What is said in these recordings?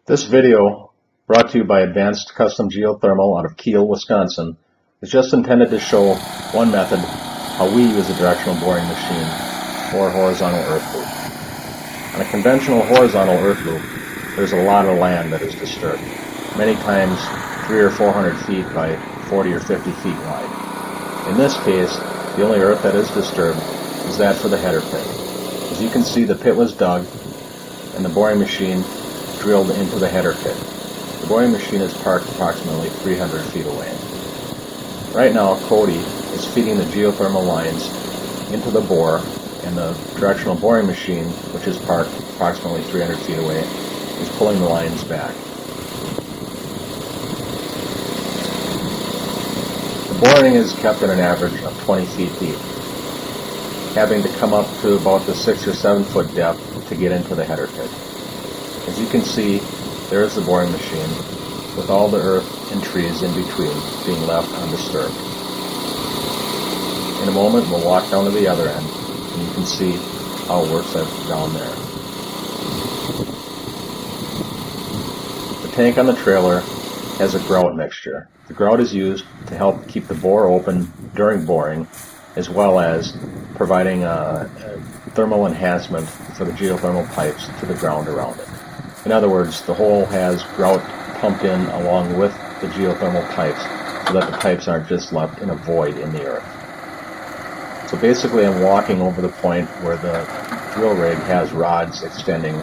This video, brought to you by Advanced Custom Geothermal out of Kiel, Wisconsin, is just intended to show one method how we use a directional boring machine or horizontal earth loop. On a conventional horizontal earth loop, there's a lot of land that is disturbed, many times 300 or 400 feet by 40 or 50 feet wide. In this case, the only earth that is disturbed is that for the header pit. As you can see, the pit was dug and the boring machine drilled into the header pit. The boring machine is parked approximately 300 feet away. Right now, Cody is feeding the geothermal lines into the bore, and the directional boring machine, which is parked approximately 300 feet away, is pulling the lines back. The boring is kept at an average of 20 feet deep, having to come up to about the 6 or 7 foot depth to get into the header pit. As you can see, there is the boring machine, with all the earth and trees in between being left undisturbed. In a moment, we'll walk down to the other end, and you can see how it works down there. The tank on the trailer has a grout mixture. The grout is used to help keep the bore open during boring, as well as providing a thermal enhancement for the geothermal pipes to the ground around it. In other words, the hole has grout pumped in along with the geothermal pipes so that the pipes aren't just left in a void in the earth. So basically I'm walking over the point where the drill rig has rods extending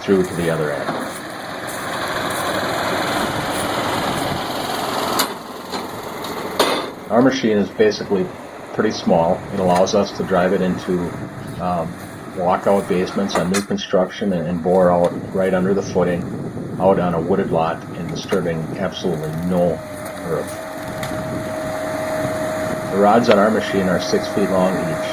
through to the other end. Our machine is basically pretty small. It allows us to drive it into walkout basements on new construction and bore out right under the footing out on a wooded lot and disturbing absolutely no earth. The rods on our machine are 6 feet long each.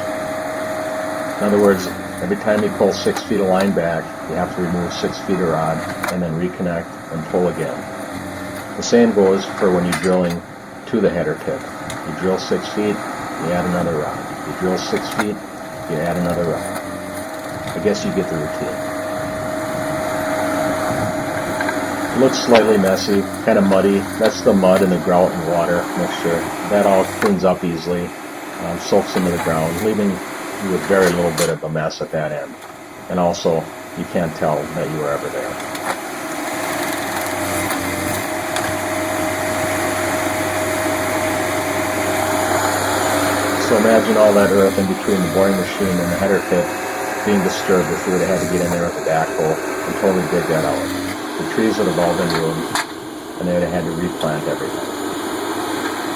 In other words, every time you pull 6 feet of line back, you have to remove 6 feet of rod and then reconnect and pull again. The same goes for when you're drilling to the header pit. You drill 6 feet, you add another rod. You drill 6 feet, you add another rod. I guess you get the routine. It looks slightly messy, kind of muddy. That's the mud and the grout and water mixture. That all cleans up easily, soaks into the ground, leaving you with very little bit of a mess at that end. And also, you can't tell that you were ever there. So imagine all that earth in between the boring machine and the header pit being disturbed if we would have had to get in there with a backhoe and totally dig that out. The trees would have all been ruined, and they would have had to replant everything.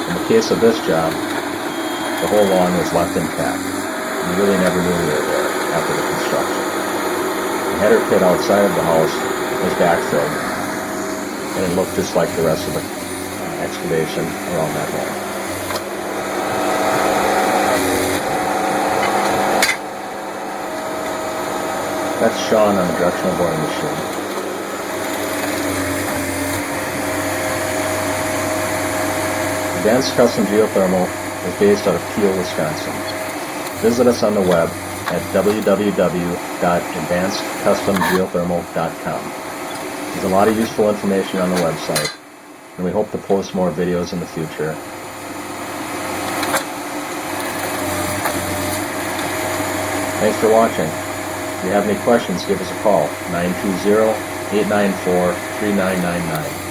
In the case of this job, the whole lawn was left intact. You really never knew we were there after the construction. The header pit outside of the house was backfilled, and it looked just like the rest of the excavation around that hole. That's Sean on the directional boring machine. Advanced Custom Geothermal is based out of Kiel, Wisconsin. Visit us on the web at www.advancedcustomgeothermal.com. There's a lot of useful information on the website, and we hope to post more videos in the future. Thanks for watching. If you have any questions, give us a call, 920-894-3999.